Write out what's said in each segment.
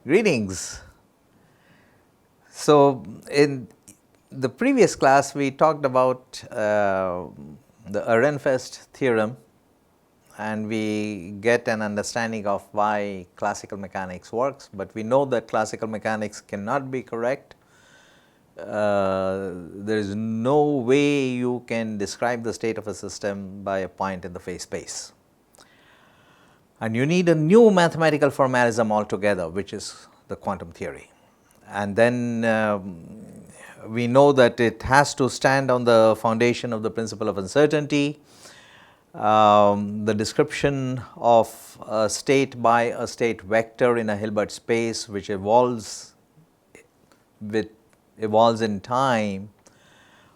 Greetings. So, in the previous class we talked about the Ehrenfest theorem, and we get an understanding of why classical mechanics works, but we know that classical mechanics cannot be correct. There is no way you can describe the state of a system by a point in the phase space. And you need a new mathematical formalism altogether, which is the quantum theory. And then we know that it has to stand on the foundation of the principle of uncertainty, the description of a state by a state vector in a Hilbert space which evolves in time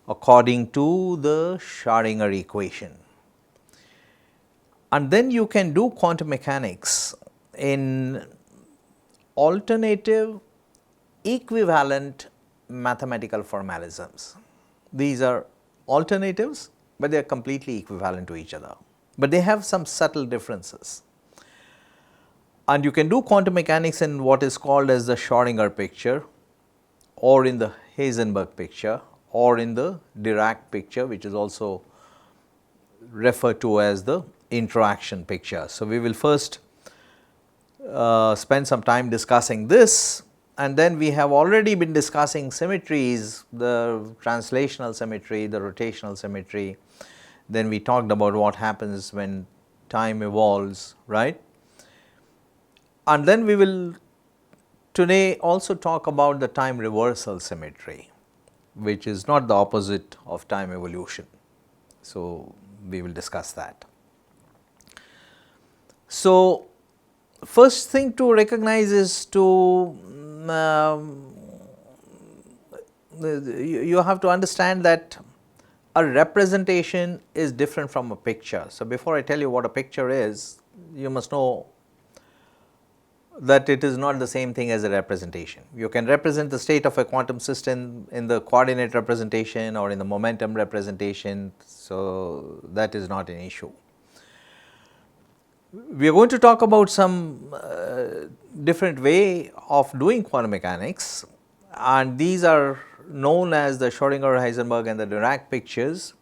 according to the Schrodinger equation. And then you can do quantum mechanics in alternative equivalent mathematical formalisms. These are alternatives, but they are completely equivalent to each other, but they have some subtle differences. And you can do quantum mechanics in what is called as the Schrodinger picture, or in the Heisenberg picture, or in the Dirac picture, which is also referred to as the interaction picture. So, we will first spend some time discussing this, and then we have already been discussing symmetries, the translational symmetry, the rotational symmetry. Then we talked about what happens when time evolves, right? And then we will today also talk about the time reversal symmetry, which is not the opposite of time evolution. So, we will discuss that. So, first thing to recognize is you have to understand that a representation is different from a picture. So, before I tell you what a picture is, you must know that it is not the same thing as a representation. You can represent the state of a quantum system in the coordinate representation or in the momentum representation. So, that is not an issue. We are going to talk about some different way of doing quantum mechanics, and these are known as the Schrodinger, Heisenberg and the Dirac pictures.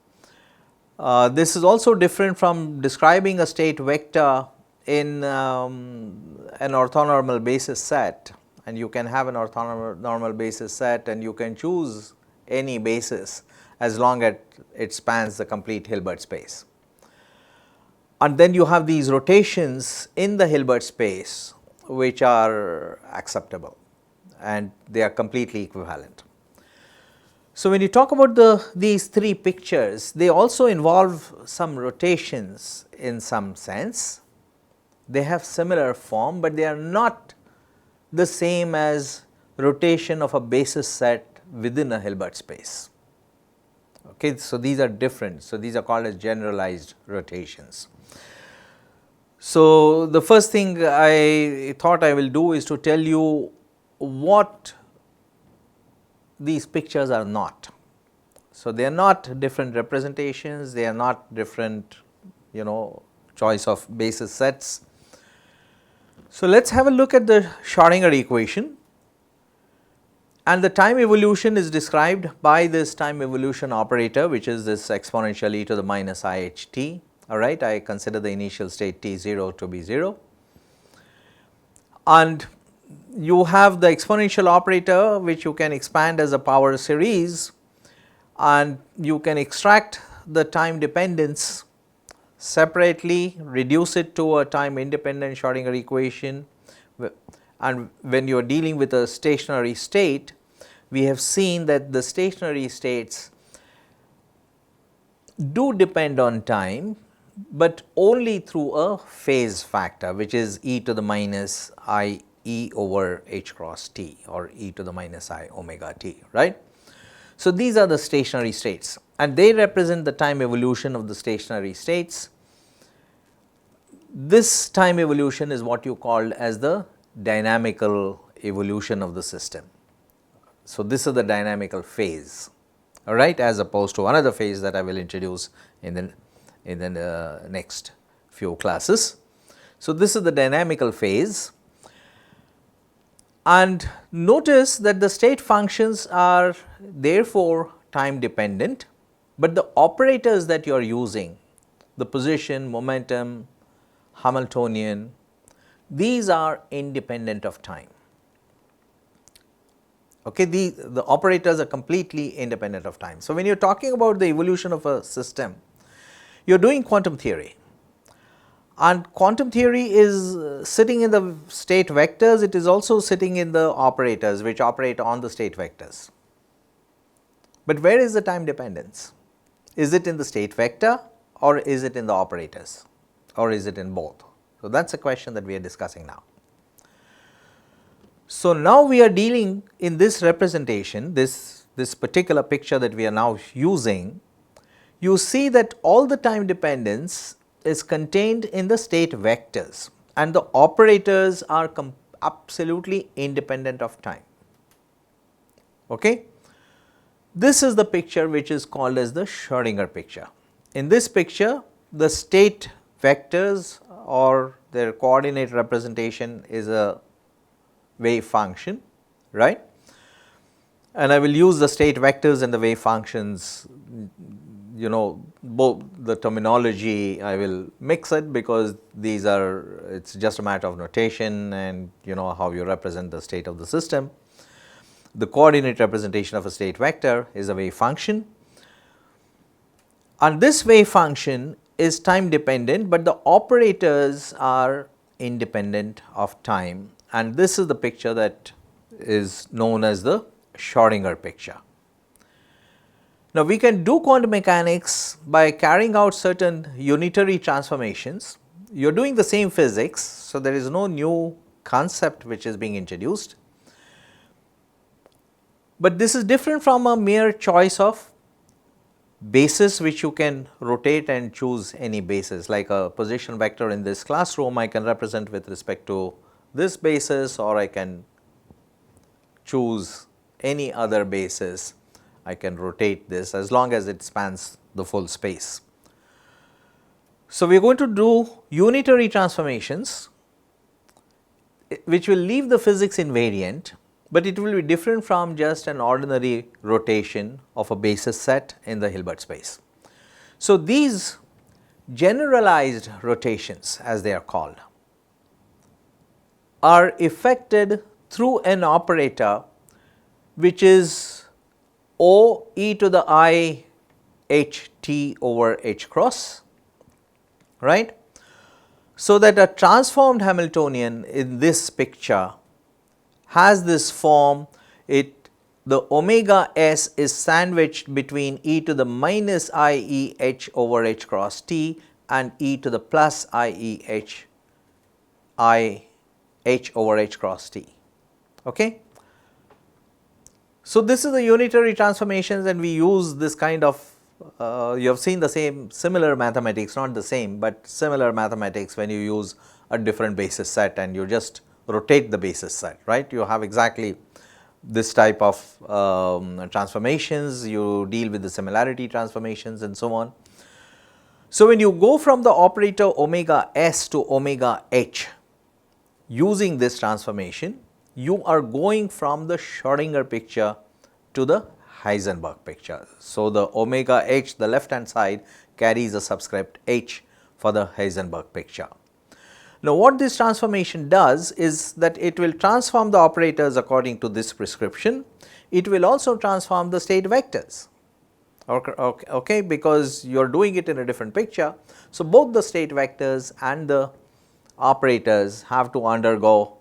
This is also different from describing a state vector in an orthonormal basis set, and you can have an orthonormal basis set and you can choose any basis as long as it spans the complete Hilbert space. And then you have these rotations in the Hilbert space which are acceptable, and they are completely equivalent. So, when you talk about these three pictures, they also involve some rotations in some sense. They have similar form, but they are not the same as rotation of a basis set within a Hilbert space. Okay, so, these are different. So, these are called as generalized rotations. So, the first thing I thought I will do is to tell you what these pictures are not. So, they are not different representations, they are not different choice of basis sets. So, let us have a look at the Schrodinger equation, and the time evolution is described by this time evolution operator, which is this exponential e to the minus I h t. All right, I consider the initial state t0 to be 0, and you have the exponential operator which you can expand as a power series, and you can extract the time dependence separately, reduce it to a time independent Schrodinger equation, and when you are dealing with a stationary state, we have seen that the stationary states do depend on time, but only through a phase factor, which is e to the minus I e over h cross t, or e to the minus I omega t, right. So, these are the stationary states, and they represent the time evolution of the stationary states. This time evolution is what you called as the dynamical evolution of the system. So, this is the dynamical phase, all right, as opposed to another phase that I will introduce in the next few classes. So, this is the dynamical phase, And notice that the state functions are therefore time dependent, but the operators that you are using, the position, momentum, Hamiltonian, these are independent of time. Okay, the operators are completely independent of time. So, when you are talking about the evolution of a system, you are doing quantum theory, and quantum theory is sitting in the state vectors, it is also sitting in the operators which operate on the state vectors. But where is the time dependence? Is it in the state vector, or is it in the operators, or is it in both? So, that is a question that we are discussing now. So, now we are dealing in this representation, this particular picture that we are now using, you see that all the time dependence is contained in the state vectors, and the operators are absolutely independent of time. Okay? This is the picture which is called as the Schrodinger picture. In this picture, the state vectors or their coordinate representation is a wave function, right? And I will use the state vectors and the wave functions, you know, both the terminology I will mix it, because these are, it is just a matter of notation and you know how you represent the state of the system. The coordinate representation of a state vector is a wave function, and this wave function is time dependent, but the operators are independent of time, and this is the picture that is known as the Schrodinger picture. Now, we can do quantum mechanics by carrying out certain unitary transformations. You are doing the same physics, so there is no new concept which is being introduced, but this is different from a mere choice of basis which you can rotate and choose any basis, like a position vector in this classroom I can represent with respect to this basis, or I can choose any other basis. I can rotate this as long as it spans the full space. So, we are going to do unitary transformations which will leave the physics invariant, but it will be different from just an ordinary rotation of a basis set in the Hilbert space. So, these generalized rotations, as they are called, are effected through an operator which is O e to the I h t over h cross, right. So, that a transformed Hamiltonian in this picture has this form, the omega s is sandwiched between e to the minus I e h over h cross t and e to the plus I e h over h cross t. Okay. So, this is the unitary transformations, and we use this kind of you have seen the similar mathematics, not the same, but similar mathematics when you use a different basis set and you just rotate the basis set, right. You have exactly this type of transformations, you deal with the similarity transformations and so on. So, when you go from the operator omega s to omega h using this transformation, you are going from the Schrodinger picture to the Heisenberg picture. So, the omega h, the left hand side, carries a subscript h for the Heisenberg picture. Now, what this transformation does is that it will transform the operators according to this prescription. It will also transform the state vectors, okay, because you are doing it in a different picture. So, both the state vectors and the operators have to undergo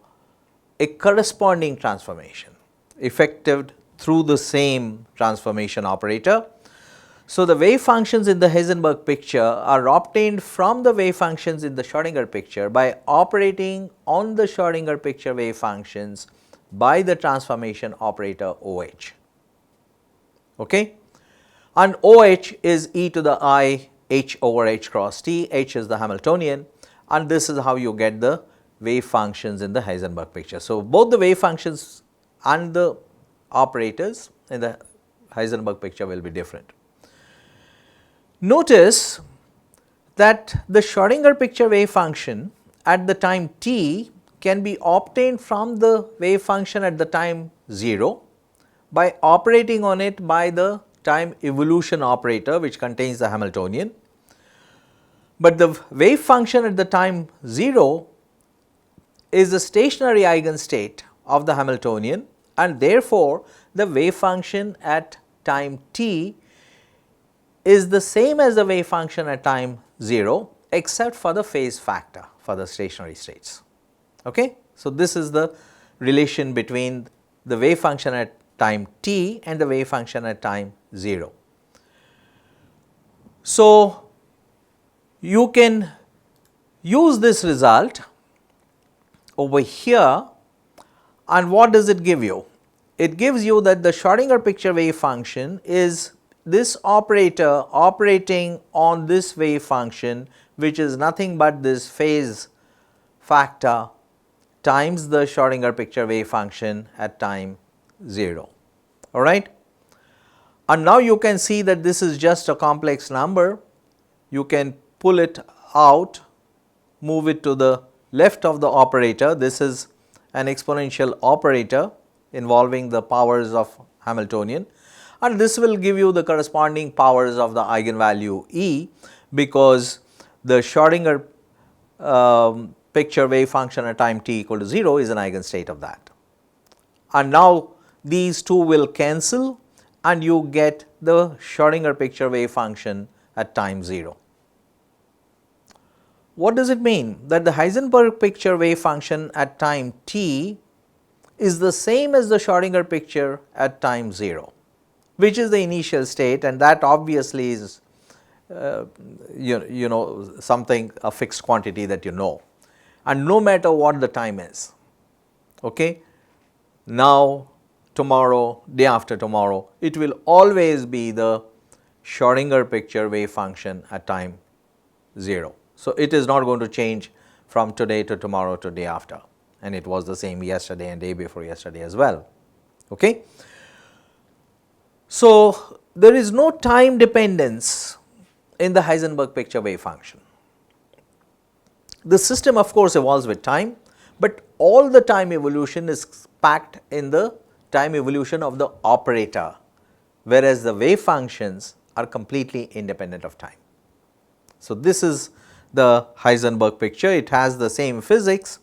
a corresponding transformation effected through the same transformation operator. So, the wave functions in the Heisenberg picture are obtained from the wave functions in the Schrodinger picture by operating on the Schrodinger picture wave functions by the transformation operator OH, okay. And OH is e to the I h over h cross t, h is the Hamiltonian, and this is how you get the wave functions in the Heisenberg picture. So, both the wave functions and the operators in the Heisenberg picture will be different. Notice that the Schrodinger picture wave function at the time t can be obtained from the wave function at the time 0 by operating on it by the time evolution operator, which contains the Hamiltonian. But the wave function at the time 0 is the stationary eigenstate of the Hamiltonian, and therefore, the wave function at time t is the same as the wave function at time 0, except for the phase factor for the stationary states. Okay? So, this is the relation between the wave function at time t and the wave function at time 0. So, you can use this result over here, and what does it give you? It gives you that the Schrodinger picture wave function is this operator operating on this wave function, which is nothing but this phase factor times the Schrodinger picture wave function at time 0, all right. And now you can see that this is just a complex number. You can pull it out, move it to the left of the operator. This is an exponential operator involving the powers of Hamiltonian, and this will give you the corresponding powers of the eigenvalue E, because the Schrodinger picture wave function at time t equal to 0 is an eigenstate of that. And now these two will cancel and you get the Schrodinger picture wave function at time 0. What does it mean? That the Heisenberg picture wave function at time t is the same as the Schrodinger picture at time 0, which is the initial state, and that obviously is you know something, a fixed quantity that you know, and no matter what the time is, okay, now, tomorrow, day after tomorrow, it will always be the Schrodinger picture wave function at time 0. So, it is not going to change from today to tomorrow to day after, and it was the same yesterday and day before yesterday as well. Okay. So, there is no time dependence in the Heisenberg picture wave function. The system of course evolves with time, but all the time evolution is packed in the time evolution of the operator, whereas the wave functions are completely independent of time. So, this is the Heisenberg picture. It has the same physics,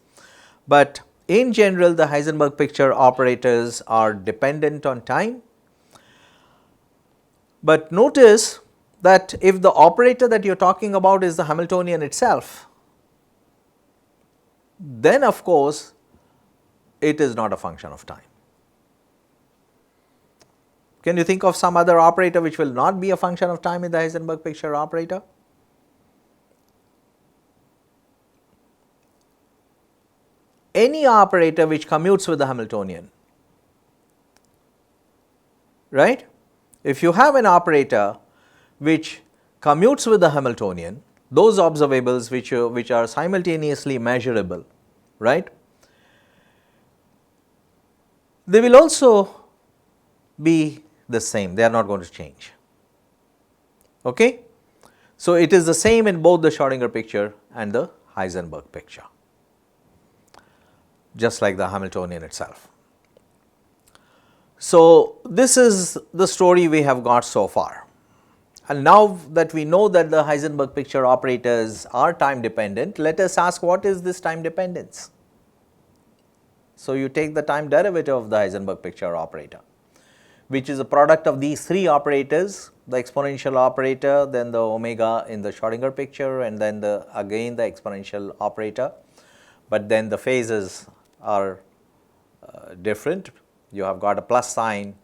but in general the Heisenberg picture operators are dependent on time. But notice that if the operator that you are talking about is the Hamiltonian itself, then of course it is not a function of time. Can you think of some other operator which will not be a function of time in the Heisenberg picture operator? Any operator which commutes with the Hamiltonian, right? If you have an operator which commutes with the Hamiltonian, those observables which are simultaneously measurable, right, they will also be the same, they are not going to change. Okay? So, it is the same in both the Schrodinger picture and the Heisenberg picture, just like the Hamiltonian itself. So, this is the story we have got so far, and now that we know that the Heisenberg picture operators are time dependent, let us ask what is this time dependence. So, you take the time derivative of the Heisenberg picture operator, which is a product of these three operators, the exponential operator, then the omega in the Schrodinger picture, and then again the exponential operator, but then the phases are different. You have got a plus sign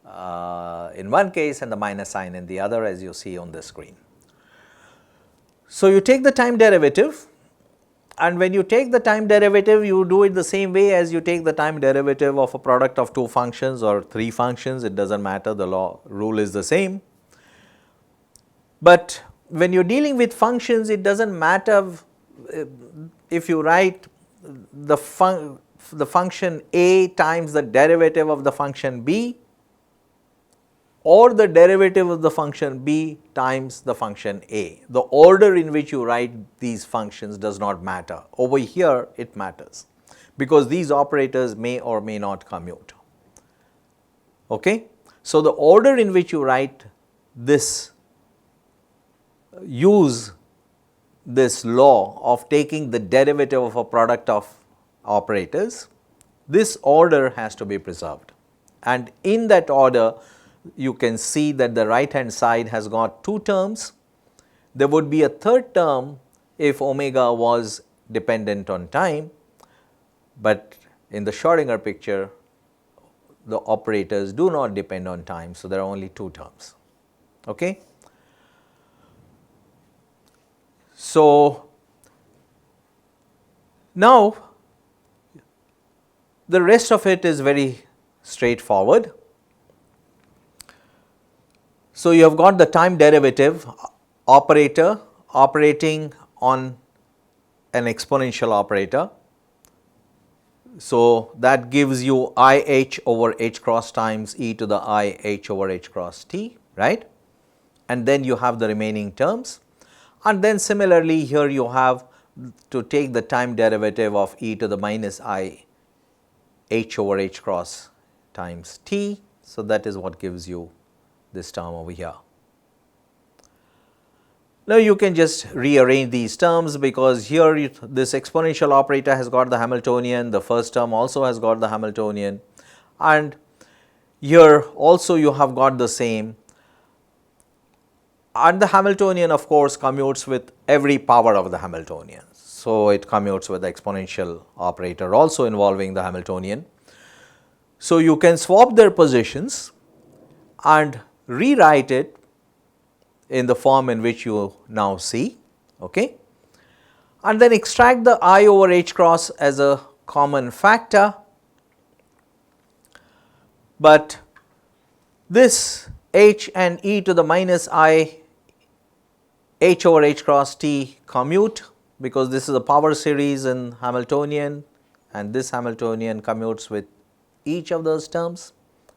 in one case and the minus sign in the other, as you see on the screen. So, you take the time derivative, and when you take the time derivative, you do it the same way as you take the time derivative of a product of two functions or three functions, it does not matter, the rule is the same. But when you are dealing with functions, it does not matter if you write the function a times the derivative of the function b, or the derivative of the function b times the function a. The order in which you write these functions does not matter. Over here it matters. because these operators may or may not commute. Okay? So, the order in which you write this, use this law of taking the derivative of a product of operators, this order has to be preserved. And in that order, you can see that the right hand side has got two terms. There would be a third term if omega was dependent on time, but in the Schrodinger picture, the operators do not depend on time. So, there are only two terms. Okay? So, now the rest of it is very straightforward. So, you have got the time derivative operator operating on an exponential operator. So, that gives you I h over h cross times e to the I h over h cross t, right, and then you have the remaining terms. And then similarly here you have to take the time derivative of e to the minus I h over h cross times t. So, that is what gives you this term over here. Now, you can just rearrange these terms, because here this exponential operator has got the Hamiltonian, the first term also has got the Hamiltonian, and here also you have got the same, and the Hamiltonian of course commutes with every power of the Hamiltonian. So, it commutes with the exponential operator also involving the Hamiltonian. So, you can swap their positions and rewrite it in the form in which you now see, okay, and then extract the I over h cross as a common factor, but this h and e to the minus I h over h cross t commute, because this is a power series in Hamiltonian, and this Hamiltonian commutes with each of those terms,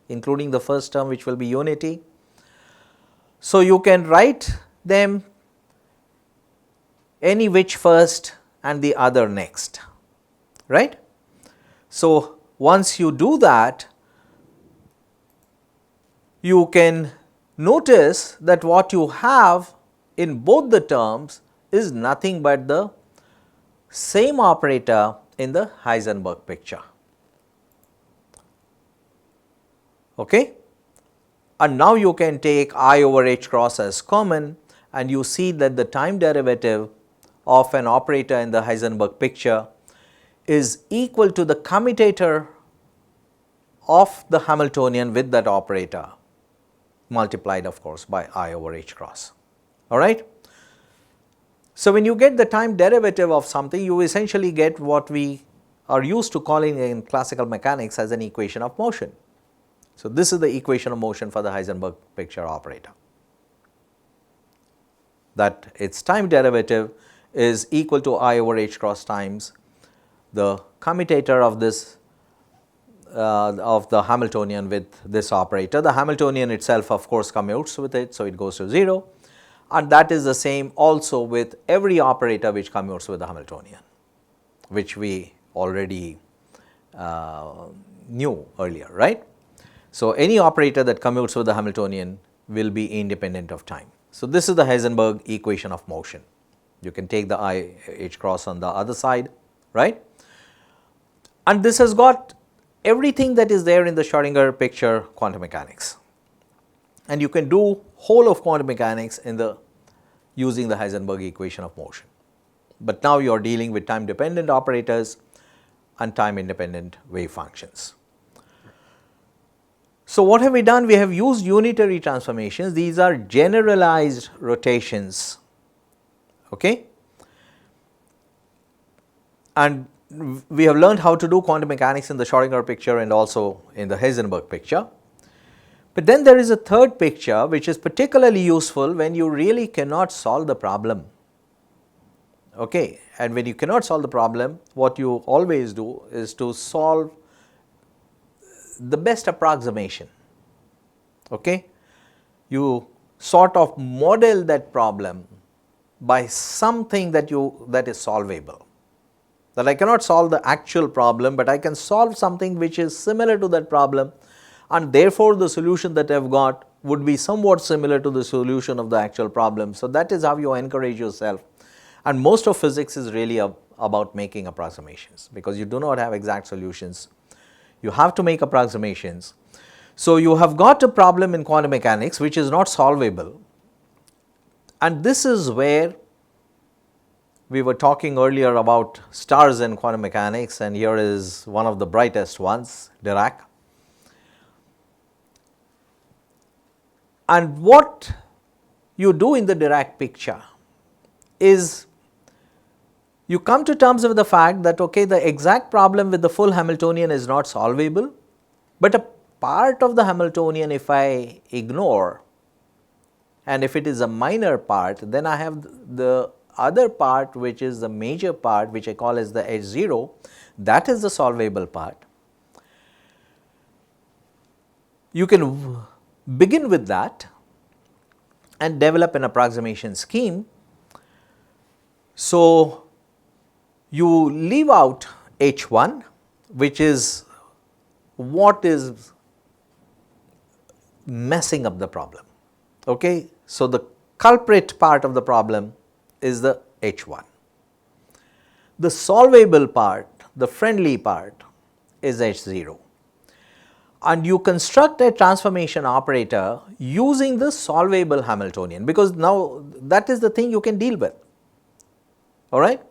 including the first term which will be unity. So, you can write them any which first and the other next, right. So, once you do that, you can notice that what you have in both the terms is nothing but the same operator in the Heisenberg picture. Okay? And now you can take I over h cross as common, and you see that the time derivative of an operator in the Heisenberg picture is equal to the commutator of the Hamiltonian with that operator, multiplied of course by I over h cross. All right. So, when you get the time derivative of something, you essentially get what we are used to calling in classical mechanics as an equation of motion. So, this is the equation of motion for the Heisenberg picture operator, that its time derivative is equal to I over h cross times the commutator of this of the Hamiltonian with this operator. The Hamiltonian itself of course commutes with it, so it goes to 0, and that is the same also with every operator which commutes with the Hamiltonian, which we already knew earlier, right. So, any operator that commutes with the Hamiltonian will be independent of time. So, this is the Heisenberg equation of motion. You can take the I h cross on the other side, right, and this has got everything that is there in the Schrodinger picture quantum mechanics, and you can do whole of quantum mechanics in the using the Heisenberg equation of motion. But now you are dealing with time dependent operators and time independent wave functions. So, what have we done? We have used unitary transformations. These are generalized rotations, okay, and we have learned how to do quantum mechanics in the Schrodinger picture and also in the Heisenberg picture. But then there is a third picture which is particularly useful when you really cannot solve the problem, okay. And when you cannot solve the problem, what you always do is to solve the best approximation, okay. You sort of model that problem by something that is solvable. that I cannot solve the actual problem, but I can solve something which is similar to that problem, and therefore the solution that I have got would be somewhat similar to the solution of the actual problem. So, that is how you encourage yourself, and most of physics is really about making approximations, because you do not have exact solutions, you have to make approximations. So, you have got a problem in quantum mechanics which is not solvable, and this is where we were talking earlier about stars in quantum mechanics, and here is one of the brightest ones, Dirac. And what you do in the Dirac picture is you come to terms with the fact that, okay, the exact problem with the full Hamiltonian is not solvable, but a part of the Hamiltonian if I ignore, and if it is a minor part, then I have the other part which is the major part, which I call as the H0, that is the solvable part. You can begin with that and develop an approximation scheme. So, you leave out H1, which is what is messing up the problem. Okay? So, the culprit part of the problem is the H1. The solvable part, the friendly part, is H0. And you construct a transformation operator using the solvable Hamiltonian, because now that is the thing you can deal with. All right?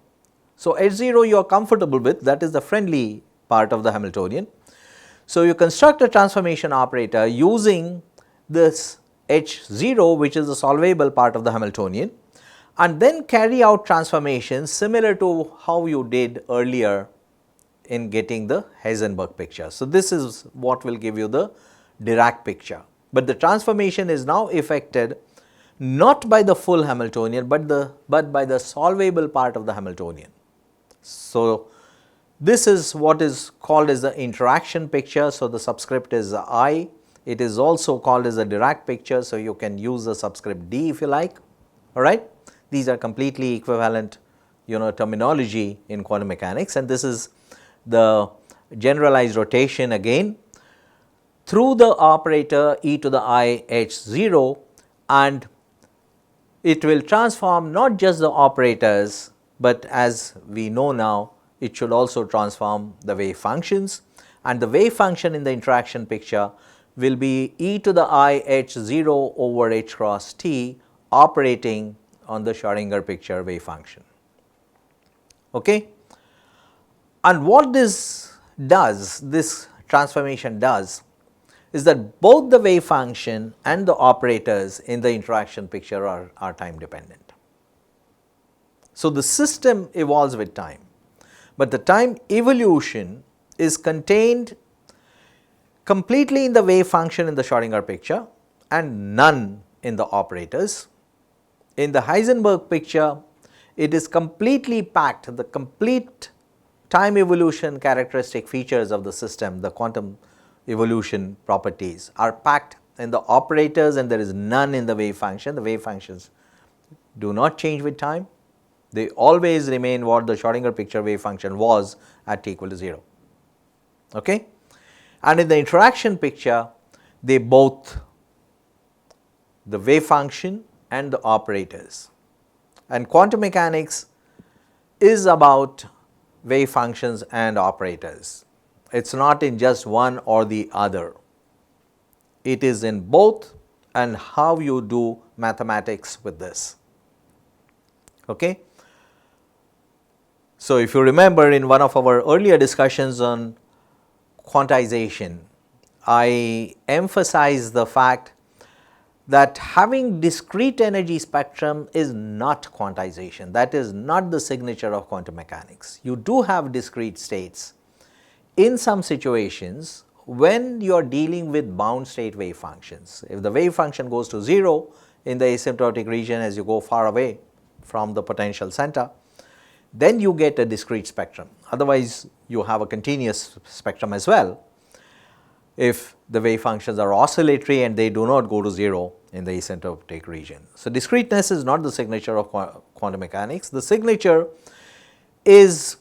So, H0 you are comfortable with, that is the friendly part of the Hamiltonian. So, you construct a transformation operator using this H0, which is the solvable part of the Hamiltonian, and then carry out transformations similar to how you did earlier in getting the Heisenberg picture. So, this is what will give you the Dirac picture, but the transformation is now effected not by the full Hamiltonian, but by the solvable part of the Hamiltonian. So, this is what is called as the interaction picture. So, the subscript is I. It is also called as the Dirac picture. So, you can use the subscript D if you like. All right. These are completely equivalent, terminology in quantum mechanics, and this is the generalized rotation again through the operator e to the I H0, and it will transform not just the operators, but as we know now, it should also transform the wave functions, and the wave function in the interaction picture will be e to the I H0 over H cross t operating on the Schrodinger picture wave function. Okay? And what this transformation does, is that both the wave function and the operators in the interaction picture are time dependent. So, the system evolves with time, but the time evolution is contained completely in the wave function in the Schrodinger picture and none in the operators. In the Heisenberg picture, it is completely packed, the complete time evolution characteristic features of the system, the quantum evolution properties are packed in the operators, and there is none in the wave function. The wave functions do not change with time, they always remain what the Schrodinger picture wave function was at t equal to 0. Okay? And in the interaction picture, they both, the wave function and the operators, and quantum mechanics is about wave functions and operators. It is not in just one or the other, it is in both, and how you do mathematics with this. Okay? So, if you remember in one of our earlier discussions on quantization, I emphasized the fact that having discrete energy spectrum is not quantization, that is not the signature of quantum mechanics. You do have discrete states in some situations when you are dealing with bound state wave functions. If the wave function goes to 0 in the asymptotic region as you go far away from the potential center, then you get a discrete spectrum. Otherwise, you have a continuous spectrum as well if the wave functions are oscillatory and they do not go to 0 in the asymptotic region. So, discreteness is not the signature of quantum mechanics. The signature is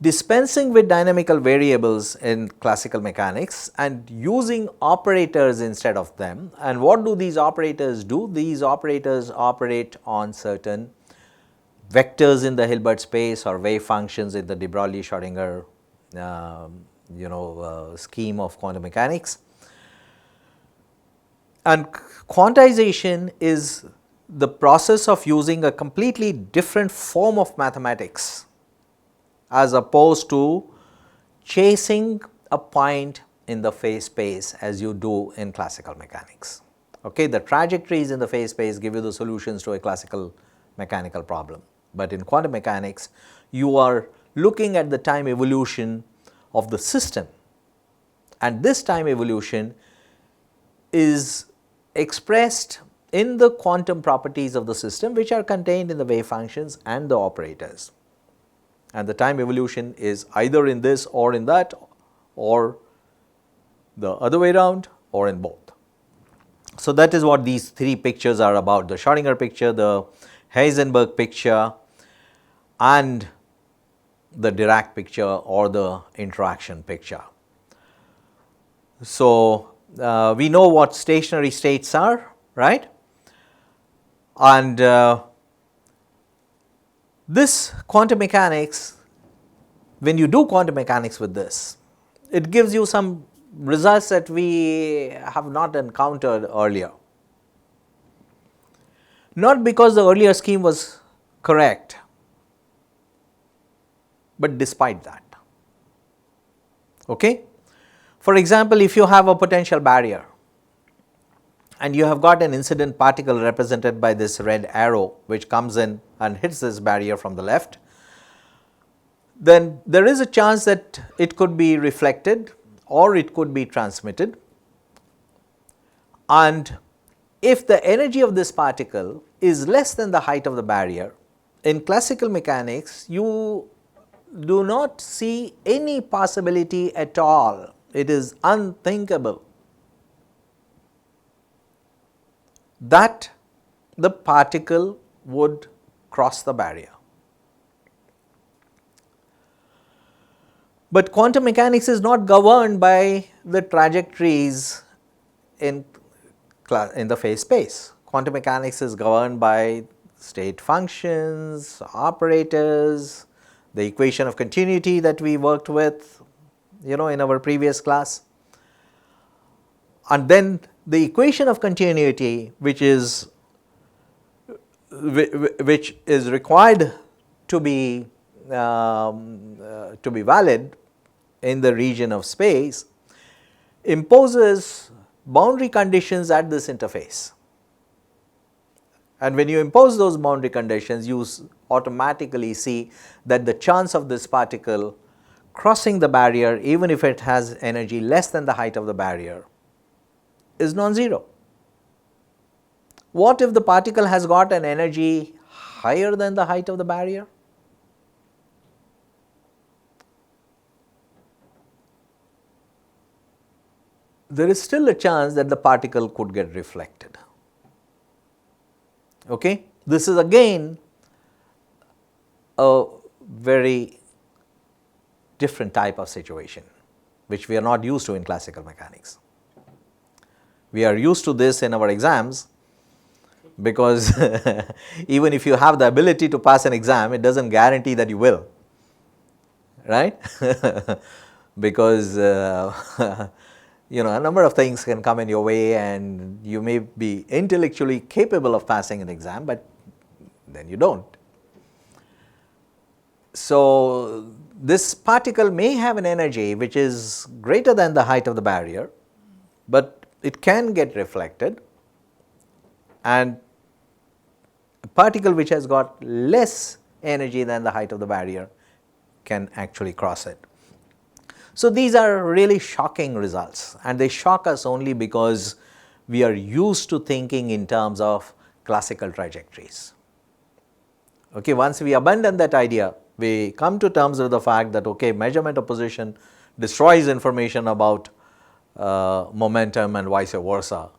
dispensing with dynamical variables in classical mechanics and using operators instead of them. And what do these operators do? These operators operate on certain vectors in the Hilbert space or wave functions in the de Broglie-Schrodinger scheme of quantum mechanics. And quantization is the process of using a completely different form of mathematics as opposed to chasing a point in the phase space as you do in classical mechanics. Okay, the trajectories in the phase space give you the solutions to a classical mechanical problem, but in quantum mechanics you are looking at the time evolution of the system, and this time evolution is expressed in the quantum properties of the system, which are contained in the wave functions and the operators. And the time evolution is either in this or in that, or the other way around, or in both. So that is what these three pictures are about: the Schrodinger picture, the Heisenberg picture, and the Dirac picture or the interaction picture. So we know what stationary states are, right? And this quantum mechanics, when you do quantum mechanics with this, it gives you some results that we have not encountered earlier. Not because the earlier scheme was correct, but despite that. Okay? For example, if you have a potential barrier and you have got an incident particle represented by this red arrow which comes in and hits this barrier from the left, then there is a chance that it could be reflected or it could be transmitted. And if the energy of this particle is less than the height of the barrier, in classical mechanics you do not see any possibility at all. It is unthinkable that the particle would cross the barrier. But quantum mechanics is not governed by the trajectories in the phase space. Quantum mechanics is governed by state functions, operators, the equation of continuity that we worked with, in our previous class. And then the equation of continuity, which is required to be valid in the region of space, imposes boundary conditions at this interface. And when you impose those boundary conditions, you automatically see that the chance of this particle crossing the barrier, even if it has energy less than the height of the barrier, is non-zero. What if the particle has got an energy higher than the height of the barrier? There is still a chance that the particle could get reflected. Okay? This is again a very different type of situation which we are not used to in classical mechanics. We are used to this in our exams because even if you have the ability to pass an exam, it does not guarantee that you will, right? Because a number of things can come in your way and you may be intellectually capable of passing an exam, but then you do not. So this particle may have an energy which is greater than the height of the barrier, but it can get reflected, and a particle which has got less energy than the height of the barrier can actually cross it. So these are really shocking results, and they shock us only because we are used to thinking in terms of classical trajectories. Okay, once we abandon that idea, we come to terms with the fact that okay, measurement of position destroys information about momentum and vice versa.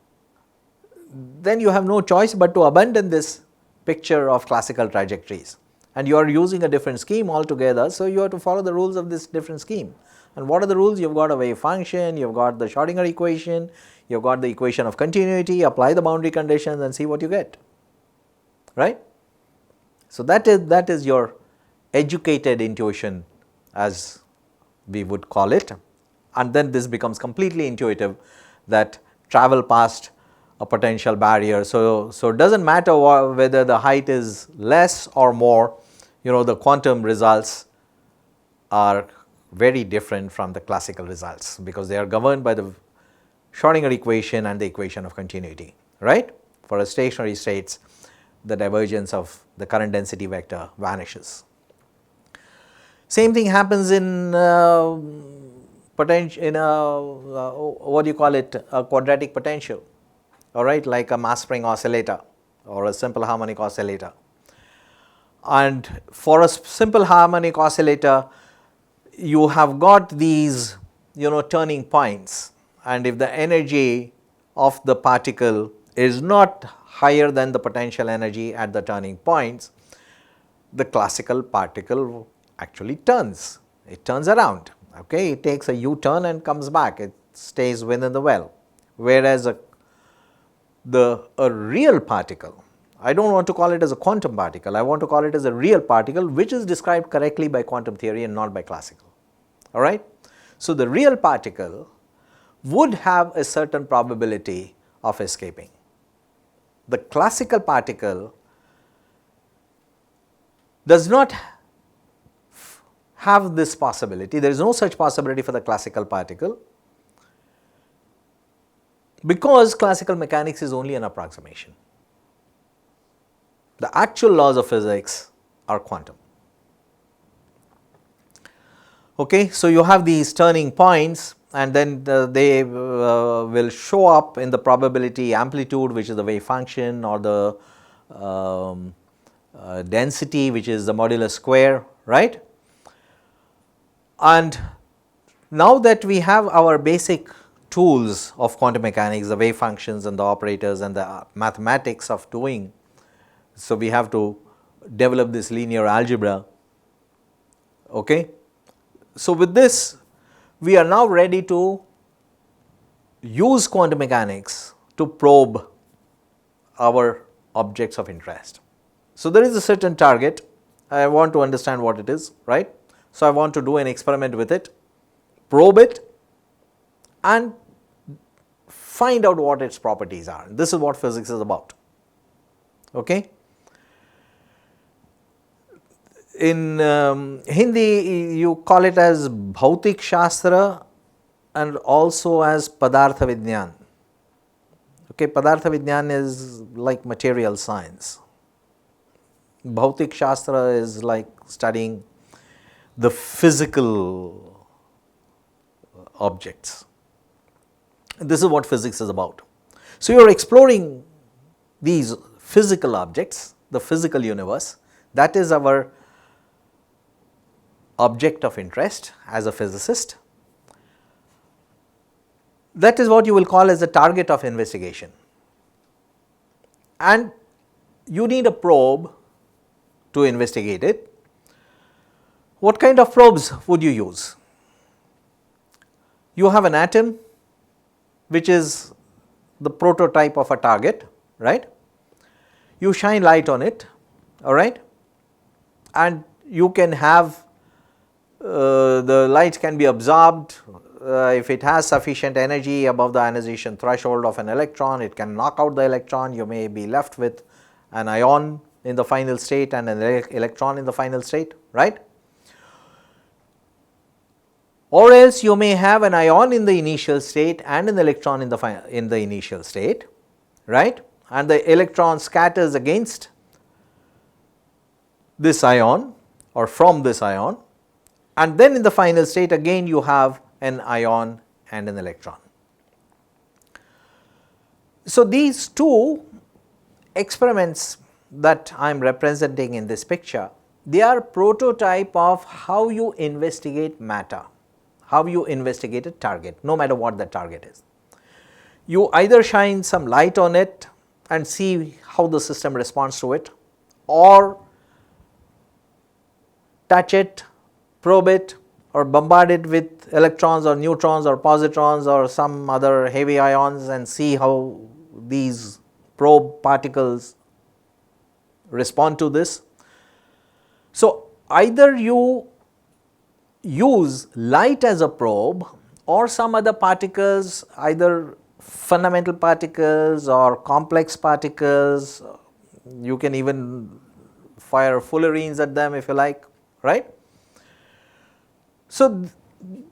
Then you have no choice but to abandon this picture of classical trajectories and you are using a different scheme altogether. So, you have to follow the rules of this different scheme. And what are the rules? You have got a wave function, you have got the Schrodinger equation, you have got the equation of continuity, apply the boundary conditions and see what you get, right. So, that is your educated intuition, as we would call it, and then this becomes completely intuitive, that travel past a potential barrier. So, it does not matter whether the height is less or more, the quantum results are very different from the classical results, because they are governed by the Schrodinger equation and the equation of continuity, right. For a stationary states, the divergence of the current density vector vanishes. Same thing happens in potential, in what do you call it, a quadratic potential, all right, like a mass spring oscillator or a simple harmonic oscillator. And for a simple harmonic oscillator, you have got these turning points, and if the energy of the particle is not higher than the potential energy at the turning points, the classical particle actually turns, it turns around, okay, it takes a U-turn and comes back, it stays within the well, whereas a real particle, I do not want to call it as a quantum particle, I want to call it as a real particle, which is described correctly by quantum theory and not by classical, all right. So, the real particle would have a certain probability of escaping. The classical particle does not have this possibility, there is no such possibility for the classical particle, because classical mechanics is only an approximation. The actual laws of physics are quantum. Okay, so, you have these turning points, and then they will show up in the probability amplitude, which is the wave function, or the density, which is the modulus square, right. And now that we have our basic tools of quantum mechanics, the wave functions and the operators and the mathematics of doing, so we have to develop this linear algebra. Okay. So, with this, we are now ready to use quantum mechanics to probe our objects of interest. So, there is a certain target, I want to understand what it is, right. So, I want to do an experiment with it, probe it and find out what its properties are. This is what physics is about. Okay. In Hindi, you call it as Bhautik Shastra and also as Padartha Vidyan. Okay, Padartha Vidyan is like material science. Bhautik Shastra is like studying the physical objects. This is what physics is about. So, you are exploring these physical objects, the physical universe, that is our object of interest as a physicist. That is what you will call as the target of investigation, and you need a probe to investigate it. What kind of probes would you use? You have an atom, which is the prototype of a target, right. You shine light on it, all right, and you can have the light can be absorbed. If it has sufficient energy above the ionization threshold of an electron, it can knock out the electron. You may be left with an ion in the final state and an electron in the final state, right. Or else you may have an ion in the initial state and an electron in the initial state, right, and the electron scatters against this ion or from this ion, and then in the final state again you have an ion and an electron. So, these two experiments that I am representing in this picture, they are prototype of how you investigate matter, how you investigate a target, no matter what the target is. You either shine some light on it and see how the system responds to it, or touch it, probe it, or bombard it with electrons or neutrons or positrons or some other heavy ions and see how these probe particles respond to this. So, either you use light as a probe or some other particles, either fundamental particles or complex particles, you can even fire fullerenes at them if you like, right. So,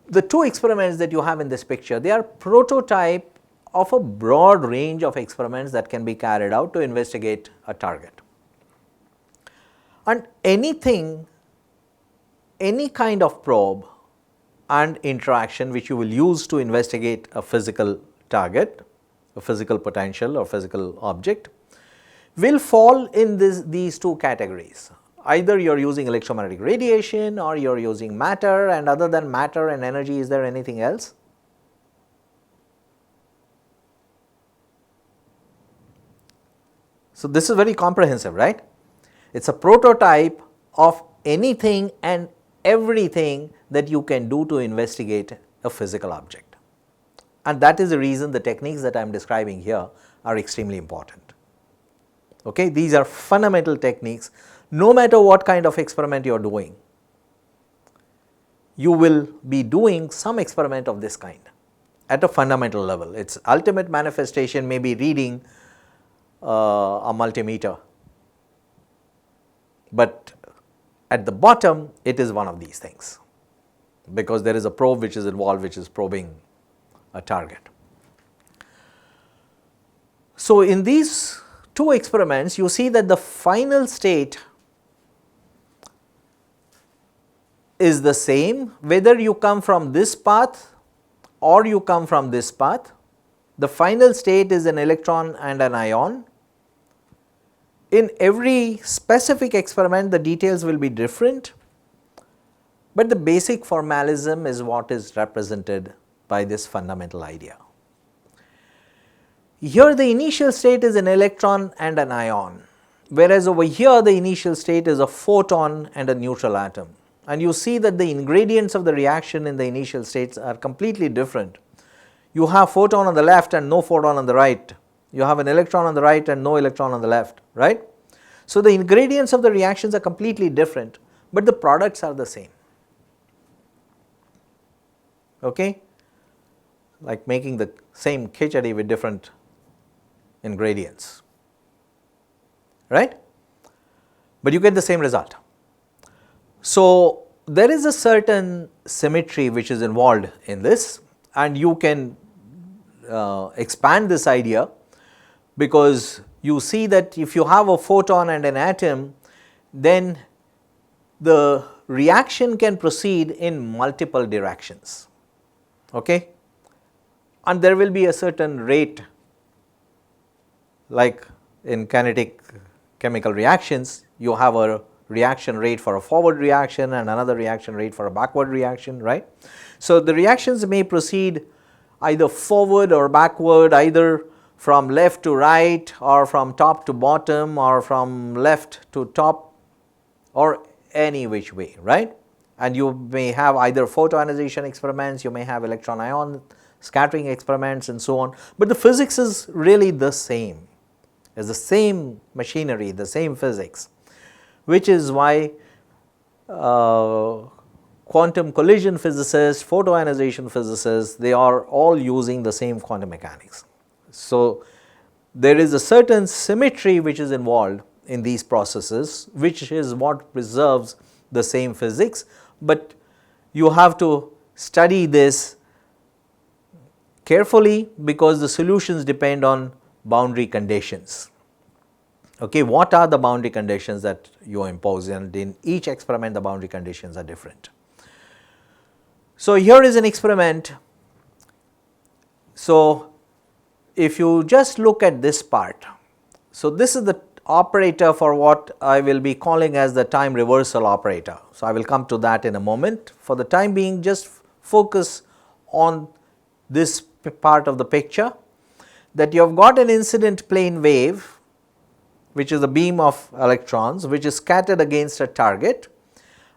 the two experiments that you have in this picture, they are prototype of a broad range of experiments that can be carried out to investigate a target. And anything, any kind of probe and interaction which you will use to investigate a physical target, a physical potential or physical object, will fall in these two categories. Either you are using electromagnetic radiation or you are using matter, and other than matter and energy, is there anything else? So, this is very comprehensive, right? It is a prototype of anything and everything that you can do to investigate a physical object, and that is the reason the techniques that I am describing here are extremely important. Okay? These are fundamental techniques. No matter what kind of experiment you are doing, you will be doing some experiment of this kind at a fundamental level. Its ultimate manifestation may be reading a multimeter, but at the bottom it is one of these things, because there is a probe which is involved, which is probing a target. So, in these two experiments you see that the final state is the same whether you come from this path or you come from this path. The final state is an electron and an ion. In every specific experiment the details will be different, but the basic formalism is what is represented by this fundamental idea. Here the initial state is an electron and an ion, whereas over here the initial state is a photon and a neutral atom. And you see that the ingredients of the reaction in the initial states are completely different. You have photon on the left and no photon on the right. You have an electron on the right and no electron on the left, right. So, the ingredients of the reactions are completely different, but the products are the same. Okay? Like making the same khichdi with different ingredients, right, but you get the same result. So, there is a certain symmetry which is involved in this, and you can expand this idea, because you see that if you have a photon and an atom, then the reaction can proceed in multiple directions, okay? And there will be a certain rate, like in kinetic chemical reactions, you have a reaction rate for a forward reaction and another reaction rate for a backward reaction, right. So, the reactions may proceed either forward or backward, either from left to right or from top to bottom or from left to top or any which way, right. And you may have either photoionization experiments, you may have electron ion scattering experiments and so on, but the physics is really the same. It's the same machinery, the same physics, which is why quantum collision physicists, photoionization physicists, they are all using the same quantum mechanics. So, there is a certain symmetry which is involved in these processes, which is what preserves the same physics, but you have to study this carefully because the solutions depend on boundary conditions. Okay, what are the boundary conditions that you impose, and in each experiment the boundary conditions are different. So, here is an experiment. So, if you just look at this part, so this is the operator for what I will be calling as the time reversal operator. So, I will come to that in a moment. For the time being, just focus on this part of the picture, that you have got an incident plane wave, which is a beam of electrons which is scattered against a target,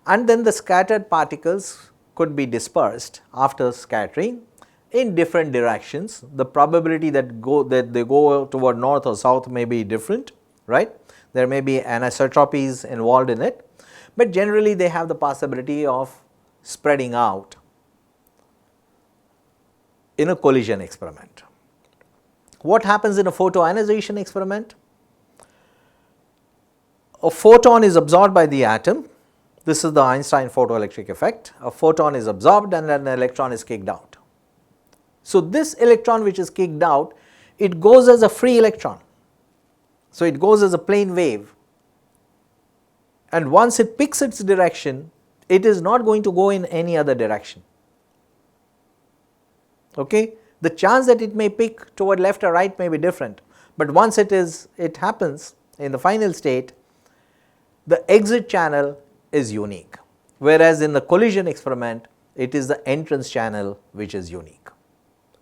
and then the scattered particles could be dispersed after scattering in different directions. The probability that they go toward north or south may be different, right. There may be anisotropies involved in it, but generally they have the possibility of spreading out in a collision experiment. What happens in a photoionization experiment? A photon is absorbed by the atom. This is the Einstein photoelectric effect. A photon is absorbed and an electron is kicked out. So, this electron which is kicked out, it goes as a free electron. So, it goes as a plane wave, and once it picks its direction, it is not going to go in any other direction. Okay? The chance that it may pick toward left or right may be different, but once it happens in the final state, the exit channel is unique, whereas in the collision experiment it is the entrance channel which is unique.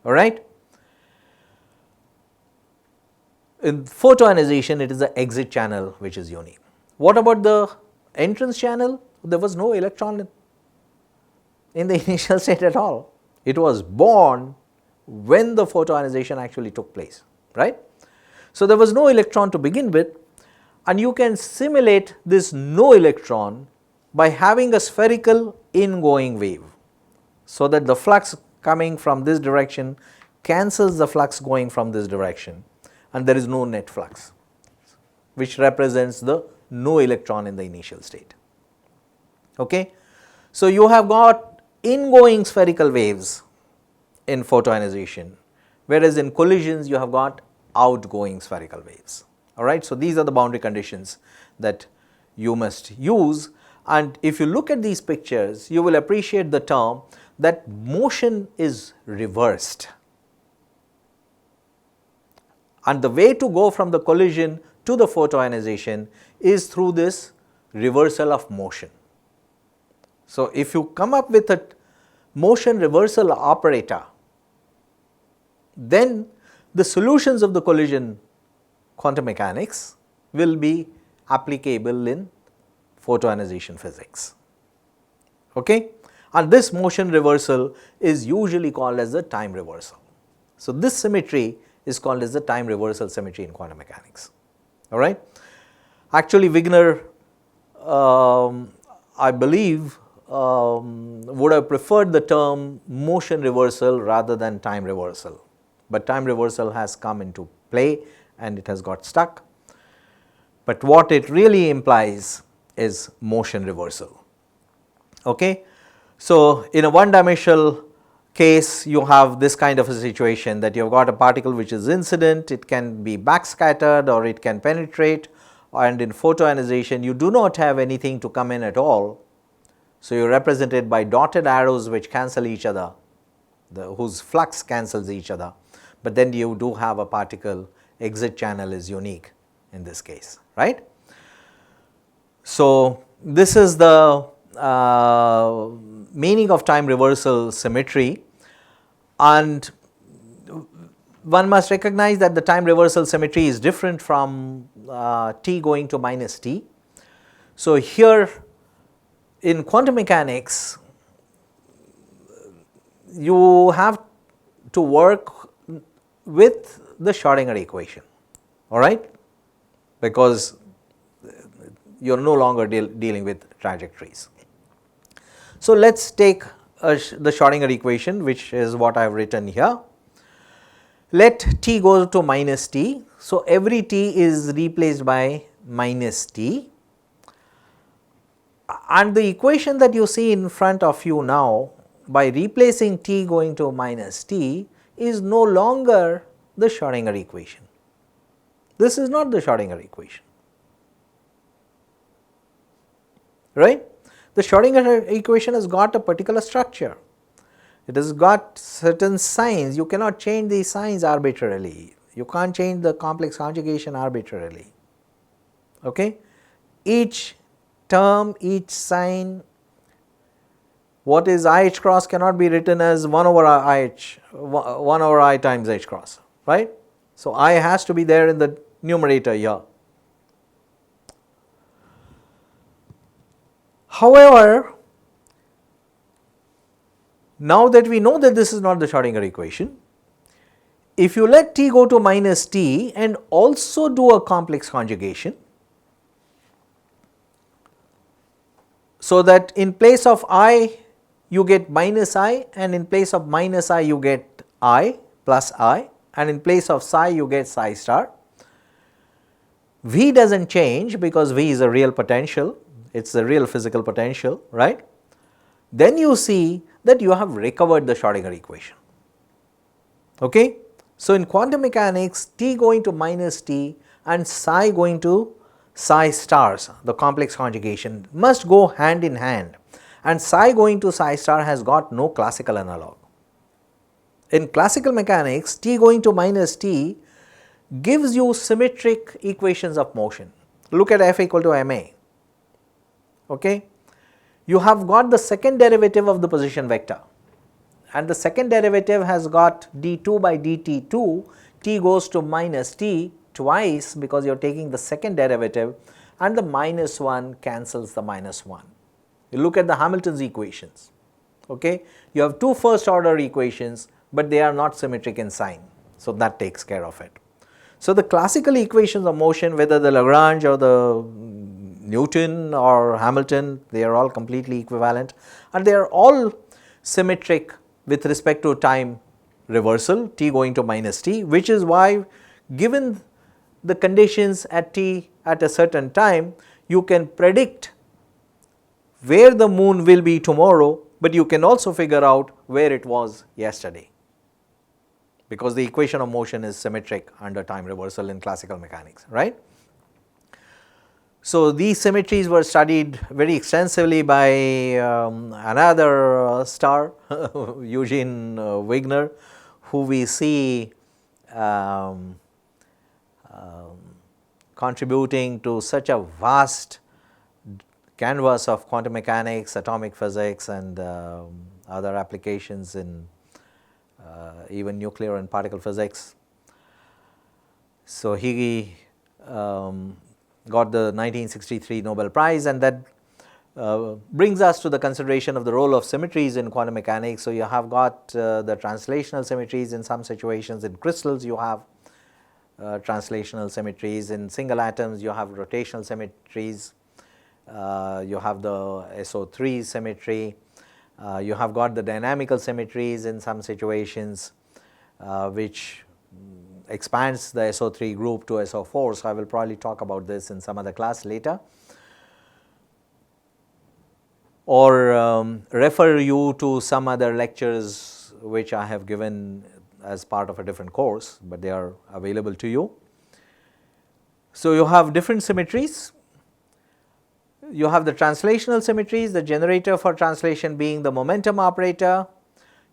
All right. In photoionization, it is the exit channel which is unique. What about the entrance channel? There was no electron in the initial state at all. It was born when the photoionization actually took place, right. So, there was no electron to begin with, and you can simulate this no electron by having a spherical ingoing wave, so that the flux coming from this direction cancels the flux going from this direction, and there is no net flux, which represents the no electron in the initial state. Okay. So, you have got ingoing spherical waves in photoionization, whereas in collisions you have got outgoing spherical waves. All right. So, these are the boundary conditions that you must use, and if you look at these pictures, you will appreciate the term that motion is reversed, and the way to go from the collision to the photoionization is through this reversal of motion. So, if you come up with a motion reversal operator, then the solutions of the collision quantum mechanics will be applicable in photoionization physics. Okay? And this motion reversal is usually called as the time reversal. So, this symmetry is called as the time reversal symmetry in quantum mechanics. All right. Actually, Wigner, I believe, would have preferred the term motion reversal rather than time reversal, but time reversal has come into play and it has got stuck. But what it really implies is motion reversal. Okay. So, in a one dimensional case, you have this kind of a situation that you have got a particle which is incident, it can be backscattered or it can penetrate, and in photoionization you do not have anything to come in at all. So, you are represented by dotted arrows which cancel each other, whose flux cancels each other, but then you do have a particle exit channel is unique in this case, right. So, this is the meaning of time reversal symmetry, and one must recognize that the time reversal symmetry is different from t going to minus t. So, here in quantum mechanics you have to work with the Schrodinger equation, all right, because you are no longer dealing with trajectories. So, let us take the Schrodinger equation, which is what I have written here. Let t go to minus t. So, every t is replaced by minus t, and the equation that you see in front of you now, by replacing t going to minus t, is no longer the Schrodinger equation. This is not the Schrodinger equation, right. The Schrodinger equation has got a particular structure. It has got certain signs. You cannot change these signs arbitrarily. You can't change the complex conjugation arbitrarily. Okay? Each term, each sign, what is I h cross cannot be written as 1 over I times h cross, right. So, I has to be there in the numerator here. However, now that we know that this is not the Schrodinger equation, if you let t go to minus t and also do a complex conjugation, so that in place of I you get minus I, and in place of minus I you get I plus I, and in place of psi you get psi star. V does not change because V is a real potential, it is a real physical potential, right. Then you see that you have recovered the Schrodinger equation. Okay. So, in quantum mechanics, t going to minus t and psi going to psi stars, the complex conjugation must go hand in hand, and psi going to psi star has got no classical analog. In classical mechanics, t going to minus t gives you symmetric equations of motion. Look at F equal to ma. Okay. You have got the second derivative of the position vector, and the second derivative has got d2 by dt2, t goes to minus t twice because you are taking the second derivative, and the minus 1 cancels the minus 1. You look at the Hamilton's equations. Okay. You have two first order equations, but they are not symmetric in sign, so that takes care of it. So, the classical equations of motion, whether the Lagrange or the Newton or Hamilton, they are all completely equivalent, and they are all symmetric with respect to time reversal, t going to minus t, which is why given the conditions at t at a certain time, you can predict where the moon will be tomorrow, but you can also figure out where it was yesterday, because the equation of motion is symmetric under time reversal in classical mechanics, right. So, these symmetries were studied very extensively by another star, Eugene Wigner, who we see contributing to such a vast canvas of quantum mechanics, atomic physics, and other applications in even nuclear and particle physics. So, he got the 1963 Nobel Prize, and that brings us to the consideration of the role of symmetries in quantum mechanics. So, you have got the translational symmetries in some situations. In crystals you have translational symmetries, in single atoms you have rotational symmetries, you have the SO3 symmetry, you have got the dynamical symmetries in some situations, which expands the SO3 group to SO4. So, I will probably talk about this in some other class later, or refer you to some other lectures which I have given as part of a different course, but they are available to you. So, you have different symmetries. You have the translational symmetries, the generator for translation being the momentum operator.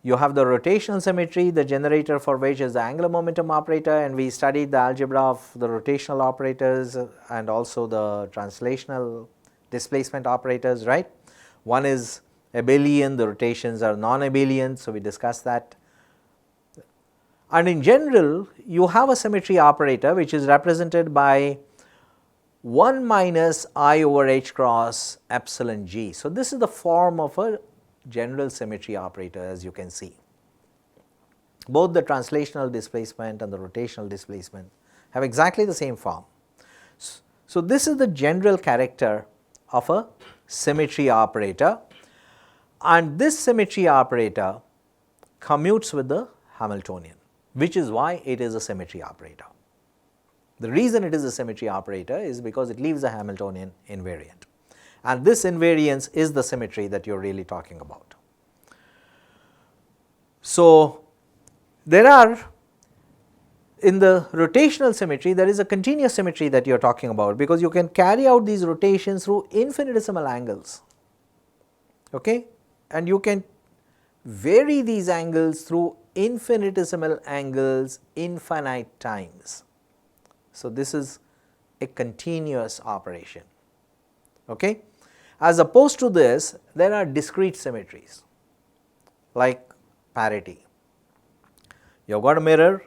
You have the rotational symmetry, the generator for which is the angular momentum operator, and we studied the algebra of the rotational operators and also the translational displacement operators, right. One is abelian, the rotations are non-abelian, so we discussed that. And in general, you have a symmetry operator which is represented by 1 minus I over h cross epsilon g. So, this is the form of a general symmetry operator, as you can see. Both the translational displacement and the rotational displacement have exactly the same form. So, this is the general character of a symmetry operator, and this symmetry operator commutes with the Hamiltonian, which is why it is a symmetry operator. The reason it is a symmetry operator is because it leaves the Hamiltonian invariant, and this invariance is the symmetry that you are really talking about. So, there are in the rotational symmetry, there is a continuous symmetry that you are talking about, because you can carry out these rotations through infinitesimal angles, okay? And you can vary these angles through infinitesimal angles infinite times. So, this is a continuous operation, okay? As opposed to this, there are discrete symmetries like parity. You have got a mirror,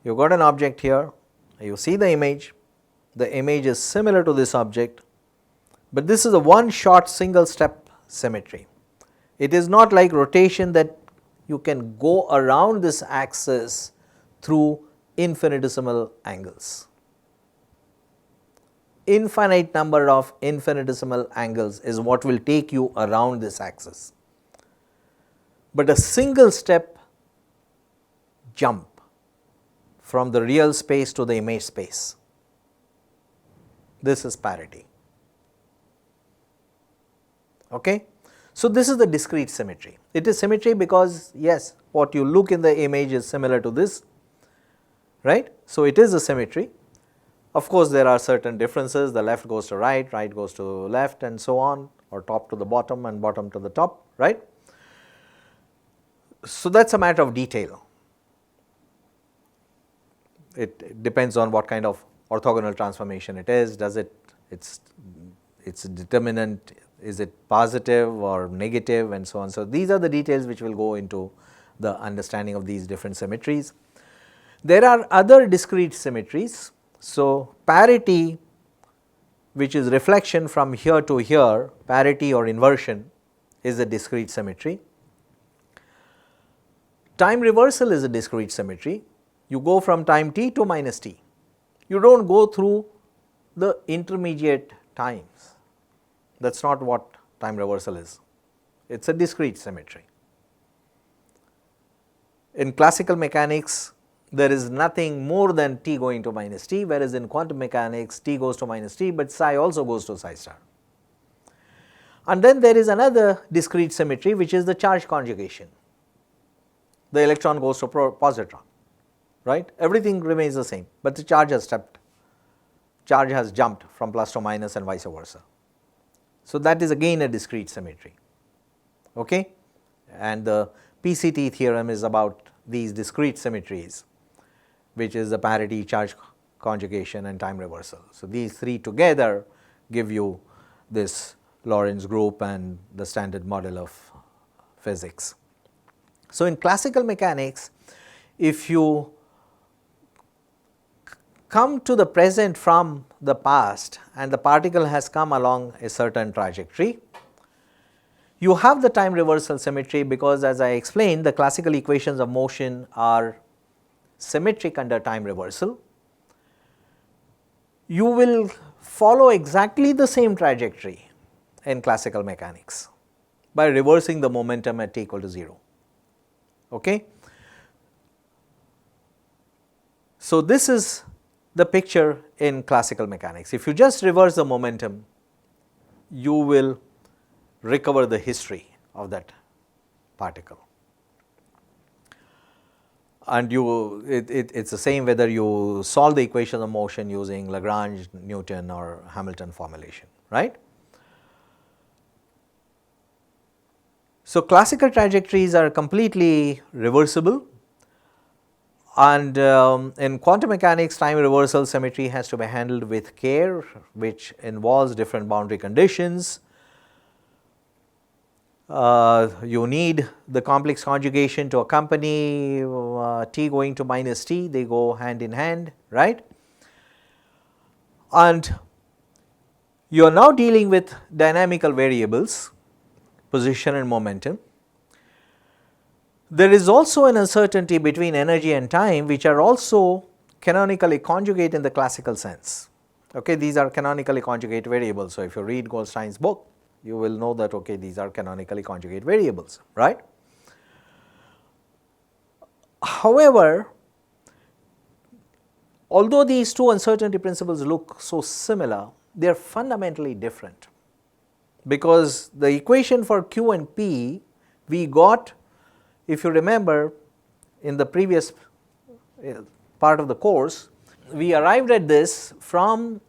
you have got an object here, you see the image is similar to this object, but this is a one shot single step symmetry. It is not like rotation that you can go around this axis through infinitesimal angles. Infinite number of infinitesimal angles is what will take you around this axis, but a single step jump from the real space to the image space, this is parity. Okay? So, this is the discrete symmetry. It is symmetry because yes, what you look in the image is similar to this, right. So, it is a symmetry. Of course, there are certain differences, the left goes to right, right goes to left and so on, or top to the bottom and bottom to the top, right. So, that is a matter of detail. It depends on what kind of orthogonal transformation it is, does its determinant, is it positive or negative and so on. So, these are the details which will go into the understanding of these different symmetries. There are other discrete symmetries. So, parity, which is reflection from here to here, parity or inversion is a discrete symmetry. Time reversal is a discrete symmetry. You go from time t to minus t. You do not go through the intermediate times. That is not what time reversal is. It is a discrete symmetry. In classical mechanics, there is nothing more than t going to minus t, whereas in quantum mechanics t goes to minus t, but psi also goes to psi star. And then there is another discrete symmetry, which is the charge conjugation. The electron goes to positron, right. Everything remains the same, but the charge has jumped from plus to minus and vice versa. So, that is again a discrete symmetry, okay. And the PCT theorem is about these discrete symmetries, which is the parity, charge conjugation and time reversal. So, these three together give you this Lorentz group and the standard model of physics. So, in classical mechanics, if you come to the present from the past and the particle has come along a certain trajectory, you have the time reversal symmetry, because as I explained, the classical equations of motion are symmetric under time reversal. You will follow exactly the same trajectory in classical mechanics by reversing the momentum at t equal to 0. Okay. So, this is the picture in classical mechanics. If you just reverse the momentum, you will recover the history of that particle. And it is the same whether you solve the equation of motion using Lagrange, Newton or Hamilton formulation, right. So, classical trajectories are completely reversible, and in quantum mechanics, time reversal symmetry has to be handled with care, which involves different boundary conditions. You need the complex conjugation to accompany t going to minus t, they go hand in hand, right. And you are now dealing with dynamical variables, position and momentum. There is also an uncertainty between energy and time, which are also canonically conjugate in the classical sense. Okay, these are canonically conjugate variables. So, if you read Goldstein's book, you will know that okay, these are canonically conjugate variables, right. However, although these two uncertainty principles look so similar, they are fundamentally different, because the equation for Q and P we got, if you remember in the previous part of the course, we arrived at this from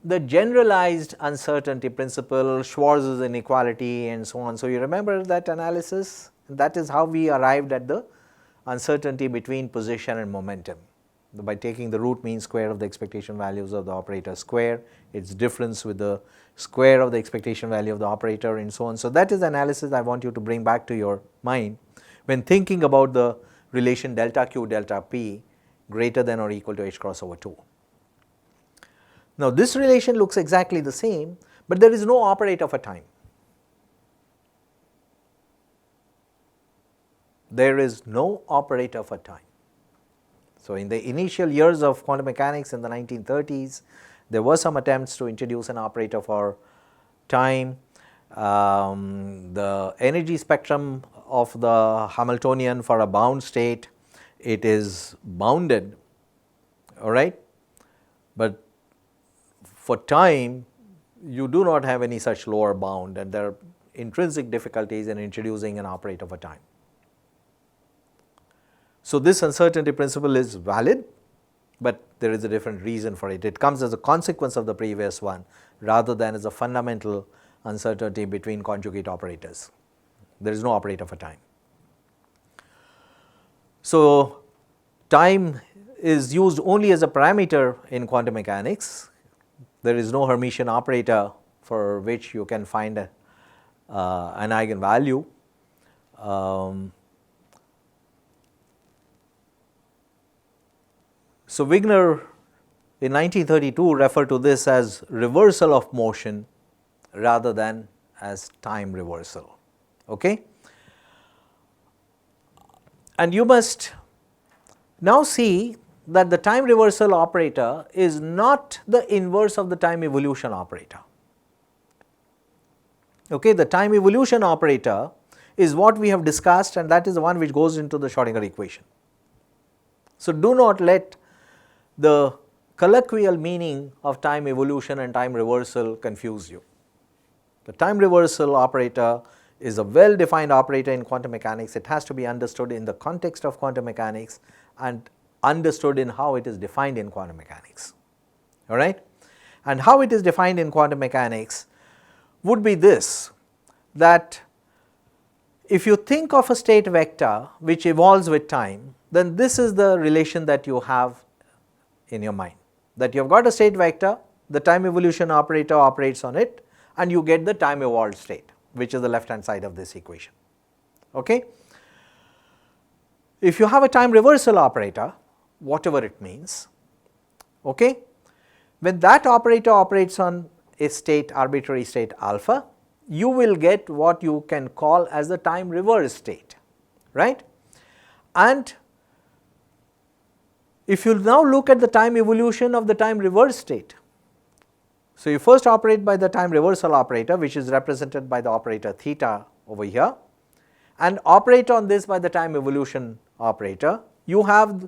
the generalized uncertainty principle, Schwarz's inequality and so on. So, you remember that analysis? That is how we arrived at the uncertainty between position and momentum, by taking the root mean square of the expectation values of the operator square, its difference with the square of the expectation value of the operator and so on. So, that is the analysis I want you to bring back to your mind when thinking about the relation delta Q delta P greater than or equal to h cross over 2. Now, this relation looks exactly the same, but there is no operator for time. There is no operator for time. So, in the initial years of quantum mechanics in the 1930s, there were some attempts to introduce an operator for time. The energy spectrum of the Hamiltonian for a bound state, it is bounded, all right, but for time you do not have any such lower bound, and there are intrinsic difficulties in introducing an operator for time. So, this uncertainty principle is valid, but there is a different reason for it. It comes as a consequence of the previous one rather than as a fundamental uncertainty between conjugate operators. There is no operator for time. So, time is used only as a parameter in quantum mechanics. There is no Hermitian operator for which you can find an eigenvalue. So, Wigner in 1932 referred to this as reversal of motion rather than as time reversal. Okay? And you must now see that the time reversal operator is not the inverse of the time evolution operator. Okay? The time evolution operator is what we have discussed, and that is the one which goes into the Schrodinger equation. So, do not let the colloquial meaning of time evolution and time reversal confuse you. The time reversal operator is a well defined operator in quantum mechanics. It has to be understood in the context of quantum mechanics and understood in how it is defined in quantum mechanics, all right. And how it is defined in quantum mechanics would be this, that if you think of a state vector which evolves with time, then this is the relation that you have in your mind, that you have got a state vector, the time evolution operator operates on it, and you get the time evolved state, which is the left hand side of this equation. Okay? If you have a time reversal operator, whatever it means, okay, when that operator operates on a state, arbitrary state alpha, you will get what you can call as the time reverse state, right. And if you now look at the time evolution of the time reverse state, so you first operate by the time reversal operator, which is represented by the operator theta over here, and operate on this by the time evolution operator, you have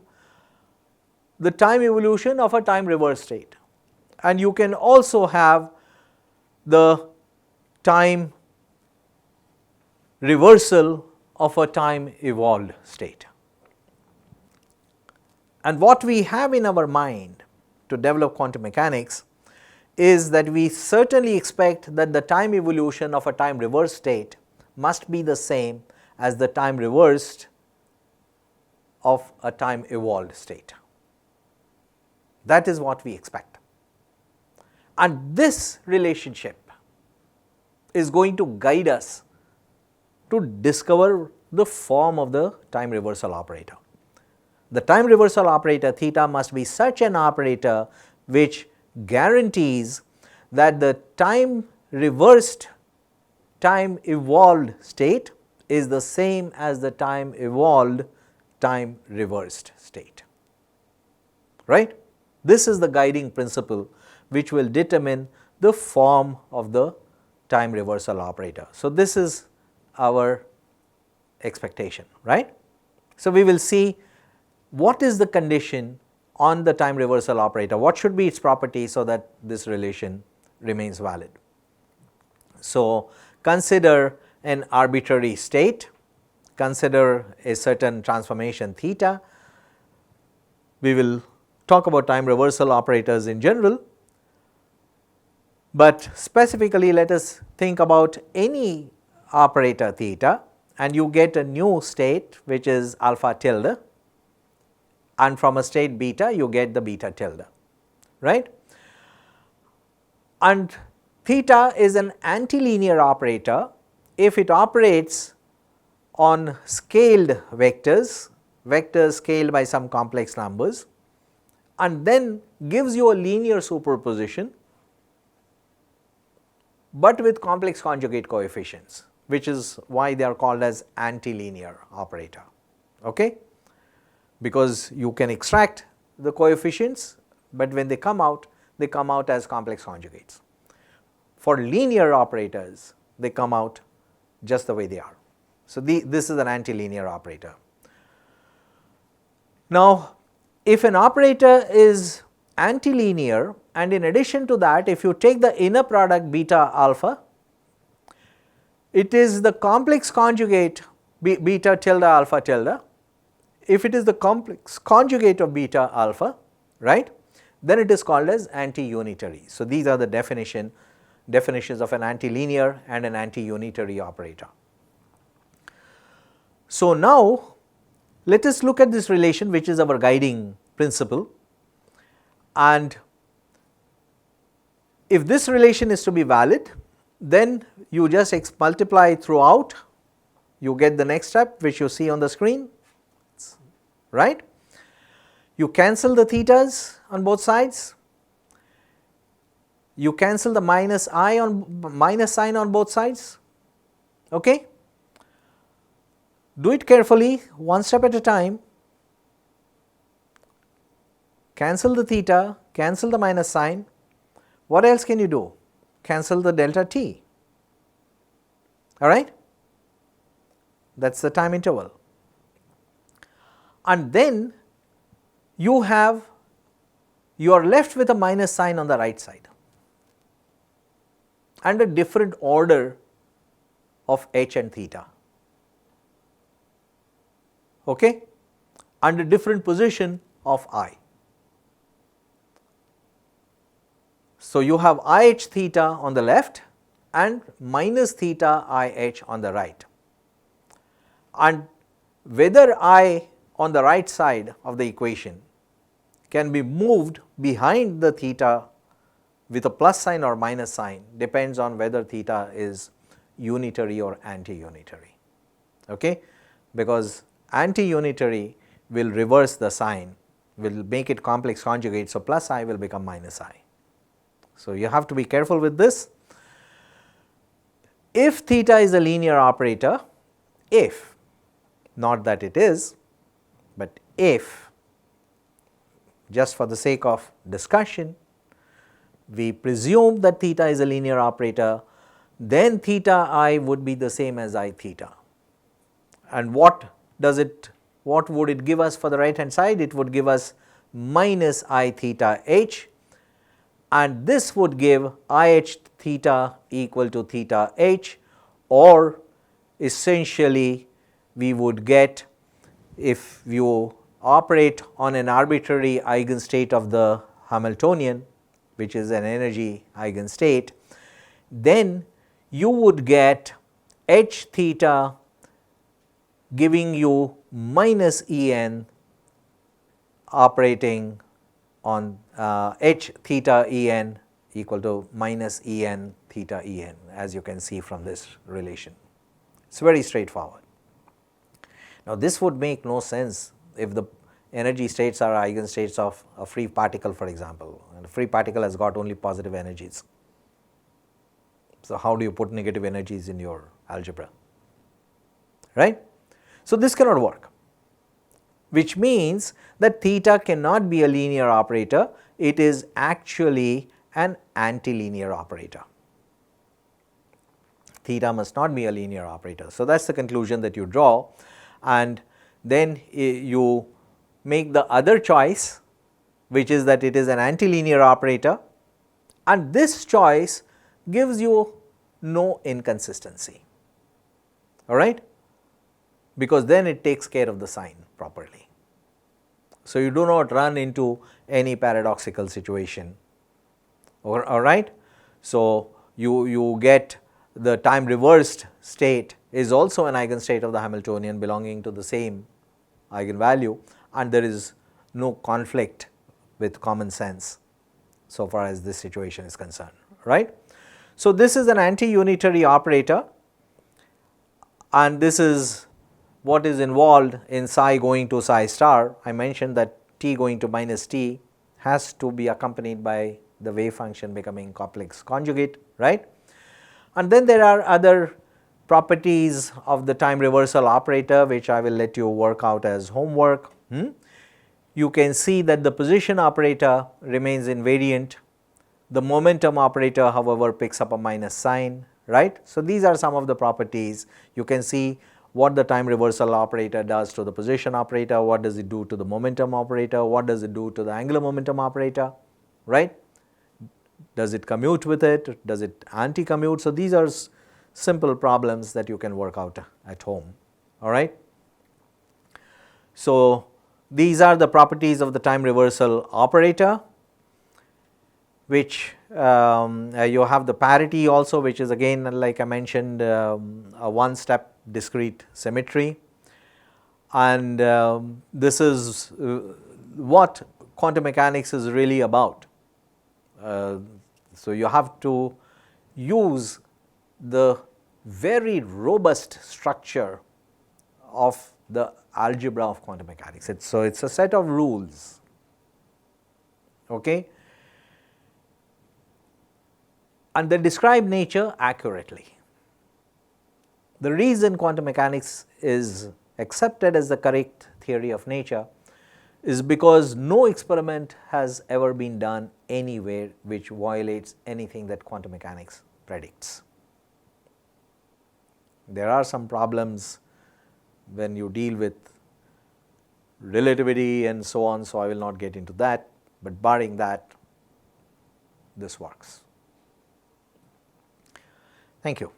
the time evolution of a time reverse state, and you can also have the time reversal of a time evolved state. And what we have in our mind to develop quantum mechanics is that we certainly expect that the time evolution of a time reversed state must be the same as the time reversed of a time evolved state. That is what we expect. And this relationship is going to guide us to discover the form of the time reversal operator. The time reversal operator theta must be such an operator which guarantees that the time reversed time evolved state is the same as the time evolved time reversed state, right. This is the guiding principle which will determine the form of the time reversal operator. So, this is our expectation, right. So, we will see what is the condition on the time reversal operator, what should be its property so that this relation remains valid. So, consider an arbitrary state, consider a certain transformation theta. We will talk about time reversal operators in general, but specifically let us think about any operator theta, and you get a new state which is alpha tilde, and from a state beta you get the beta tilde, right. And theta is an antilinear operator if it operates on scaled vectors, vectors scaled by some complex numbers, and then gives you a linear superposition but with complex conjugate coefficients, which is why they are called as antilinear operator, okay? Because you can extract the coefficients, but when they come out as complex conjugates. For linear operators, they come out just the way they are. So, this is an antilinear operator. Now, if an operator is antilinear, and in addition to that, if you take the inner product beta alpha, it is the complex conjugate beta tilde alpha tilde. If it is the complex conjugate of beta alpha, right, then it is called as anti-unitary. So, these are the definitions of an antilinear and an anti-unitary operator. So, now let us look at this relation, which is our guiding principle, and if this relation is to be valid, then you just multiply throughout, you get the next step which you see on the screen, right. You cancel the thetas on both sides, you cancel the minus sign on both sides, okay. Do it carefully, one step at a time. Cancel the theta, cancel the minus sign. What else can you do? Cancel the delta t, all right. That is the time interval. And then you are left with a minus sign on the right side and a different order of h and theta, okay, and a different position of I. So, you have IH theta on the left and minus theta IH on the right, and whether I on the right side of the equation can be moved behind the theta with a plus sign or minus sign depends on whether theta is unitary or anti-unitary, okay, because anti-unitary will reverse the sign, will make it complex conjugate. So, plus I will become minus I. So, you have to be careful with this. If theta is a linear operator, if, not that it is, but if, just for the sake of discussion, we presume that theta is a linear operator, then theta I would be the same as I theta. And what would it give us for the right hand side? It would give us minus I theta h, and this would give IH theta equal to theta h, or essentially we would get, if you operate on an arbitrary eigenstate of the Hamiltonian, which is an energy eigenstate, then you would get h theta giving you minus En operating on h theta En equal to minus En theta En, as you can see from this relation. It is very straightforward. Now, this would make no sense if the energy states are eigenstates of a free particle, for example, and a free particle has got only positive energies. So, how do you put negative energies in your algebra, right? So, this cannot work, which means that theta cannot be a linear operator, it is actually an antilinear operator. Theta must not be a linear operator. So, that is the conclusion that you draw, and then you make the other choice, which is that it is an antilinear operator, and this choice gives you no inconsistency, all right, because then it takes care of the sign properly. So, you do not run into any paradoxical situation, all right. So, you get the time reversed state is also an eigenstate of the Hamiltonian belonging to the same eigenvalue, and there is no conflict with common sense so far as this situation is concerned, right. So, this is an anti-unitary operator, and this is what is involved in psi going to psi star. I mentioned that t going to minus t has to be accompanied by the wave function becoming complex conjugate, right. And then there are other properties of the time reversal operator, which I will let you work out as homework. You can see that the position operator remains invariant. The momentum operator, however, picks up a minus sign, right. So, these are some of the properties. You can see what the time reversal operator does to the position operator, what does it do to the momentum operator, what does it do to the angular momentum operator, right. Does it commute with it, does it anti-commute? So, these are simple problems that you can work out at home, all right. So, these are the properties of the time reversal operator, which you have the parity also, which is again, like I mentioned, a one step discrete symmetry, and this is what quantum mechanics is really about. So, you have to use the very robust structure of the algebra of quantum mechanics. So, it is a set of rules, okay, and they describe nature accurately. The reason quantum mechanics is accepted as the correct theory of nature is because no experiment has ever been done anywhere which violates anything that quantum mechanics predicts. There are some problems when you deal with relativity and so on, so I will not get into that, but barring that, this works. Thank you.